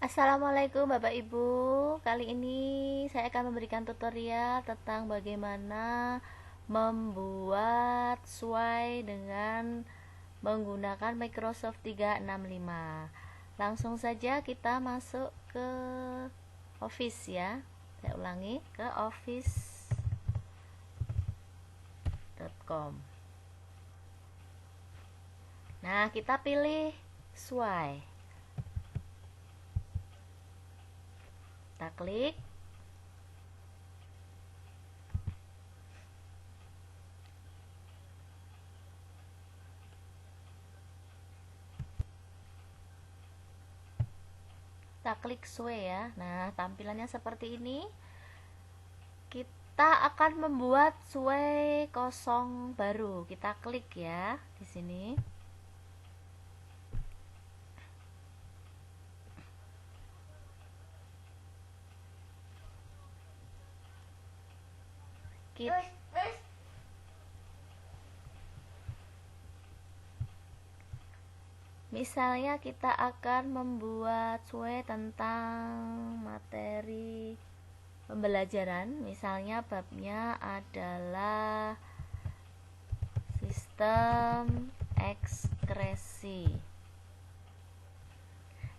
Assalamualaikum Bapak Ibu. Kali ini saya akan memberikan tutorial tentang bagaimana membuat SWOT dengan menggunakan Microsoft 365. Langsung saja kita masuk ke Office ya. Saya ulangi, ke office.com. Nah, kita pilih SWOT. Kita klik. Kita klik SWOT ya. Nah, tampilannya seperti ini. Kita akan membuat SWOT kosong baru. Kita klik ya di sini. Misalnya kita akan membuat SWOT tentang materi pembelajaran. Misalnya babnya adalah sistem ekskresi.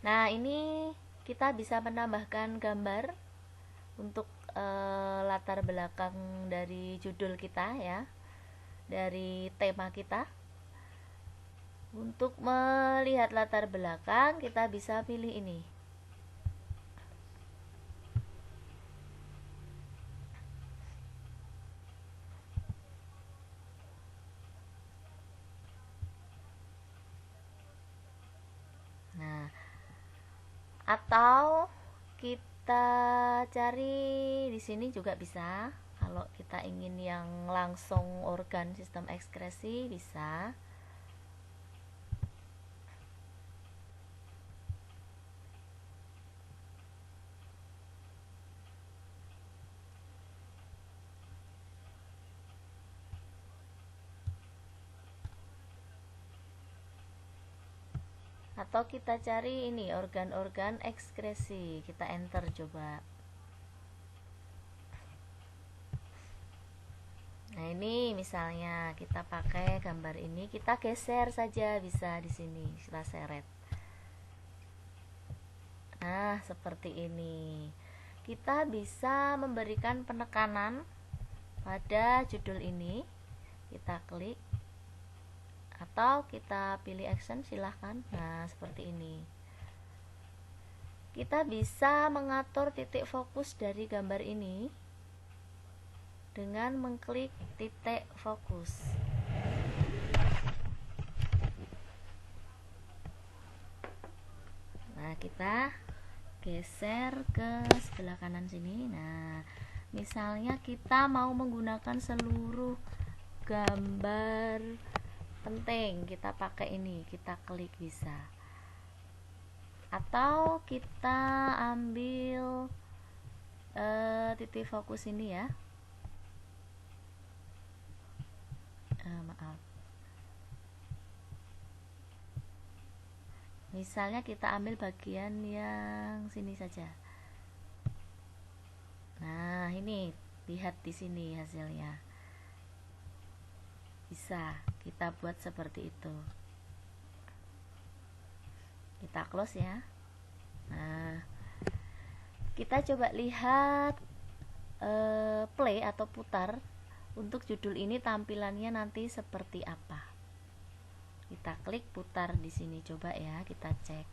Nah, ini kita bisa menambahkan gambar untuk latar belakang dari judul kita ya, dari tema kita. Untuk melihat latar belakang, kita bisa pilih ini. Nah, atau kita cari di sini juga bisa. Kalau kita ingin yang langsung organ sistem ekskresi bisa. Atau kita cari ini organ-organ ekskresi, kita enter coba. Nah, ini misalnya kita pakai gambar ini, kita geser saja bisa di sini, kita seret. Nah, seperti ini. Kita bisa memberikan penekanan pada judul ini. Kita klik atau kita pilih action, silahkan. Nah, seperti ini. Kita bisa mengatur titik fokus dari gambar ini dengan mengklik titik fokus. Nah, kita geser ke sebelah kanan sini. Nah, misalnya kita mau menggunakan seluruh gambar penting, kita pakai ini, kita klik bisa. Atau kita ambil titik fokus ini ya. Maaf. Misalnya kita ambil bagian yang sini saja. Nah, ini lihat di sini hasilnya. Bisa kita buat seperti itu. Kita close ya. Nah, kita coba lihat play atau putar untuk judul ini tampilannya nanti seperti apa. Kita klik putar di sini, coba ya, kita cek.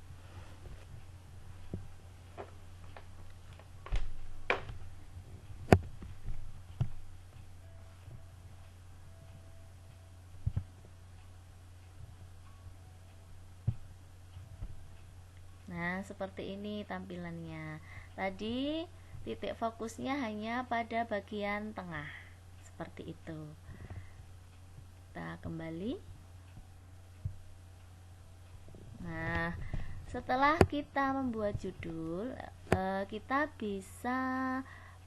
Nah, seperti ini tampilannya. Tadi titik fokusnya hanya pada bagian tengah. Seperti itu. Kita kembali. Nah, setelah kita membuat judul, kita bisa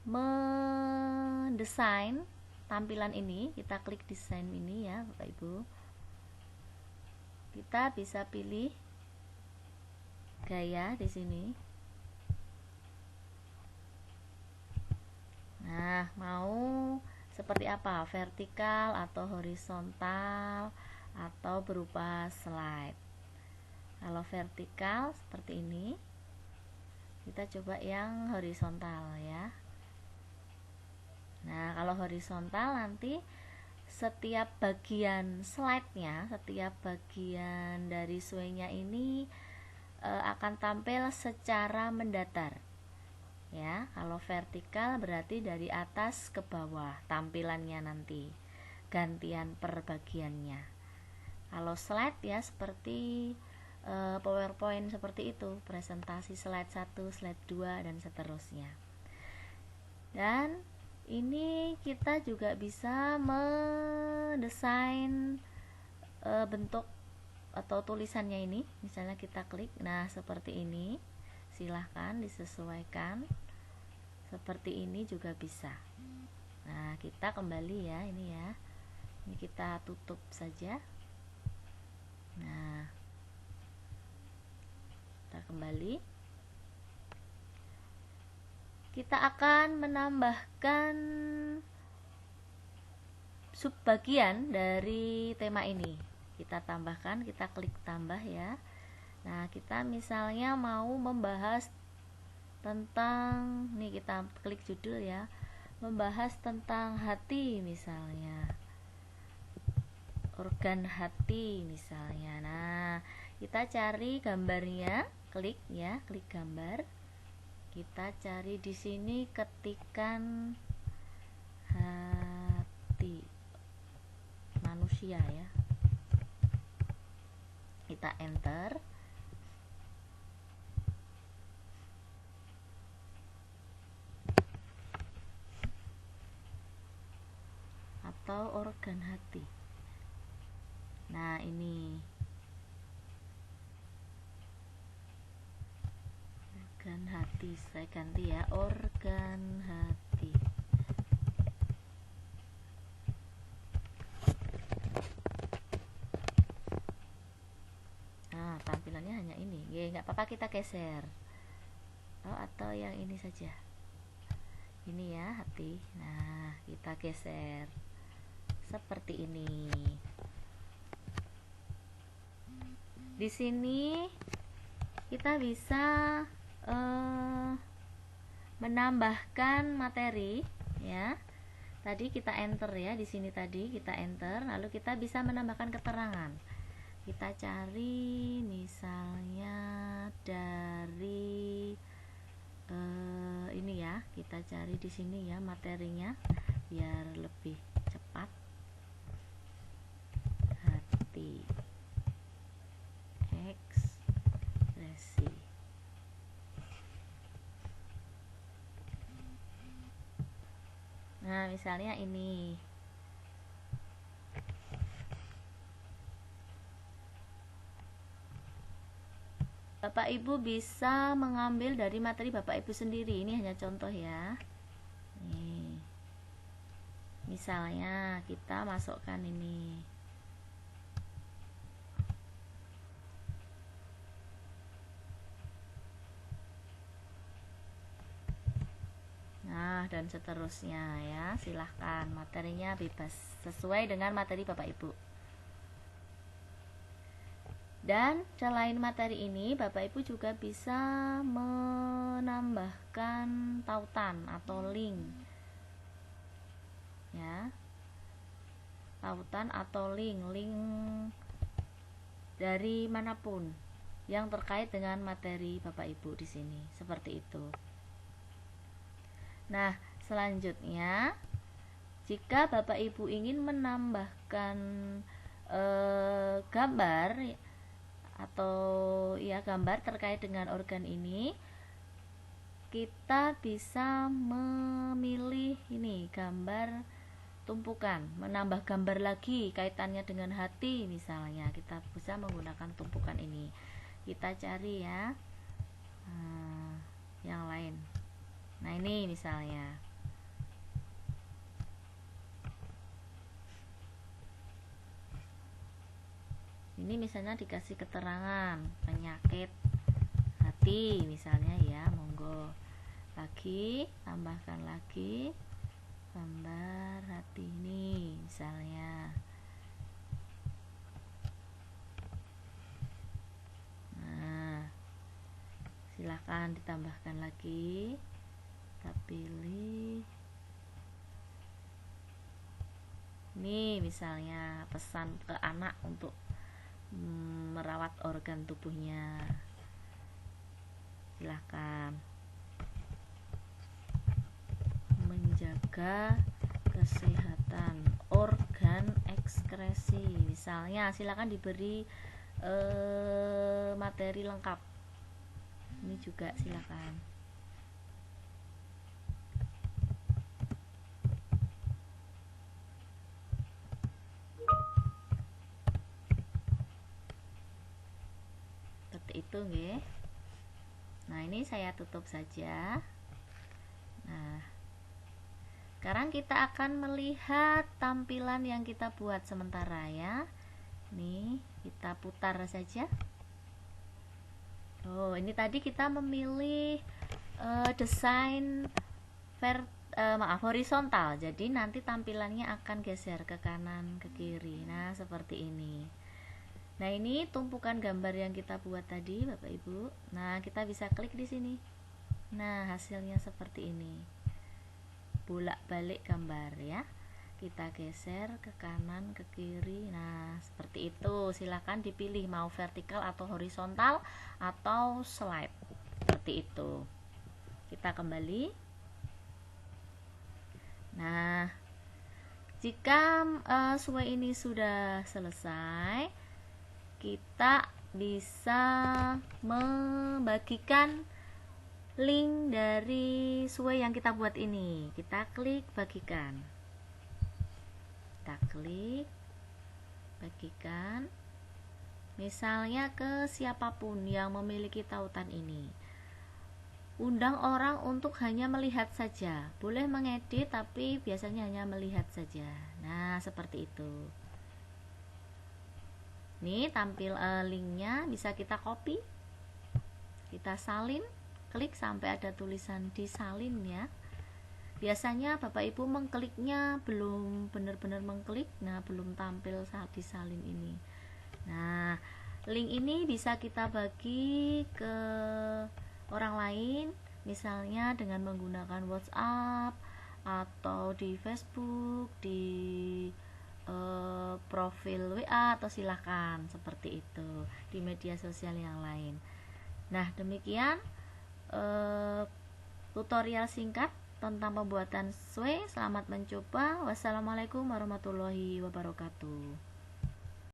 mendesain tampilan ini. Kita klik desain ini ya, Bapak Ibu. Kita bisa pilih gaya di sini. Nah, mau seperti apa? Vertikal atau horizontal atau berupa slide. Kalau vertikal seperti ini, kita coba yang horizontal ya. Nah, kalau horizontal nanti setiap bagian slide-nya, setiap bagian dari sway-nya ini akan tampil secara mendatar. Ya, kalau vertikal berarti dari atas ke bawah tampilannya nanti, gantian per bagiannya. Kalau slide ya seperti PowerPoint seperti itu, presentasi slide 1, slide 2 dan seterusnya. Dan ini kita juga bisa mendesain bentuk atau tulisannya ini. Misalnya kita klik, nah seperti ini, silahkan disesuaikan. Seperti ini juga bisa. Nah, kita kembali ya, ini ya. Ini kita tutup saja. Nah, kita kembali. Kita akan menambahkan subbagian dari tema ini. Kita tambahkan, kita klik tambah ya. Nah, kita misalnya mau membahas tentang, nih kita klik judul ya, membahas tentang hati misalnya, organ hati misalnya. Nah, kita cari gambarnya, klik ya, klik gambar. Kita cari di sini, ketikan hati manusia ya. Kita enter. Atau organ hati. Nah, ini organ hati, saya ganti ya, organ hati. Nah, tampilannya hanya ini. Ya, nggak apa-apa, kita geser. Oh, atau yang ini saja. Ini ya, hati. Nah, kita geser seperti ini. Di sini kita bisa menambahkan materi ya. Tadi kita enter ya, di sini tadi kita enter, lalu kita bisa menambahkan keterangan. Kita cari misalnya dari ini ya, kita cari di sini ya materinya biar lebih cepat. Hati ekspresi. Nah, misalnya ini. Bapak Ibu bisa mengambil dari materi Bapak Ibu sendiri. Ini hanya contoh ya. Nih. Misalnya kita masukkan ini. Nah, dan seterusnya ya. Silahkan, materinya bebas sesuai dengan materi Bapak Ibu. Dan selain materi ini, Bapak Ibu juga bisa menambahkan tautan atau link ya. Tautan atau link dari manapun yang terkait dengan materi Bapak Ibu di sini, seperti itu. Nah, selanjutnya jika Bapak Ibu ingin menambahkan gambar atau ya gambar terkait dengan organ ini, kita bisa memilih ini gambar tumpukan, menambah gambar lagi kaitannya dengan hati misalnya, kita bisa menggunakan tumpukan ini. Kita cari ya yang lain. Nah, ini misalnya ini misalnya dikasih keterangan penyakit hati misalnya ya, monggo lagi tambahkan lagi gambar hati ini misalnya. Nah, silahkan ditambahkan lagi. Kita pilih ini misalnya pesan ke anak untuk merawat organ tubuhnya. Silahkan menjaga kesehatan organ ekskresi misalnya. Silakan diberi materi lengkap ini juga silakan. Seperti itu nggih. Nah, ini saya tutup saja. Nah, sekarang kita akan melihat tampilan yang kita buat sementara ya. Nih, kita putar saja. Oh, ini tadi kita memilih desain horizontal. Jadi nanti tampilannya akan geser ke kanan, ke kiri. Nah, seperti ini. Nah, ini tumpukan gambar yang kita buat tadi, Bapak Ibu. Nah, kita bisa klik di sini. Nah, hasilnya seperti ini. Bolak-balik gambar ya. Kita geser ke kanan, ke kiri. Nah, seperti itu. Silakan dipilih mau vertikal atau horizontal atau slide. Seperti itu. Kita kembali. Nah, jika sesuai ini sudah selesai, kita bisa membagikan link dari sesuai yang kita buat ini. Kita klik bagikan. Kita klik bagikan. Misalnya ke siapapun yang memiliki tautan ini. Undang orang untuk hanya melihat saja. Boleh mengedit tapi biasanya hanya melihat saja. Nah, seperti itu. Nih tampil linknya, bisa kita copy, kita salin, klik sampai ada tulisan disalin ya. Biasanya Bapak Ibu mengkliknya belum benar-benar mengklik, nah belum tampil saat disalin ini. Nah, link ini bisa kita bagi ke orang lain, misalnya dengan menggunakan WhatsApp atau di Facebook, di profil WA, atau silahkan seperti itu di media sosial yang lain. Nah, demikian tutorial singkat tentang pembuatan sesuai. Selamat mencoba. Wassalamualaikum warahmatullahi wabarakatuh.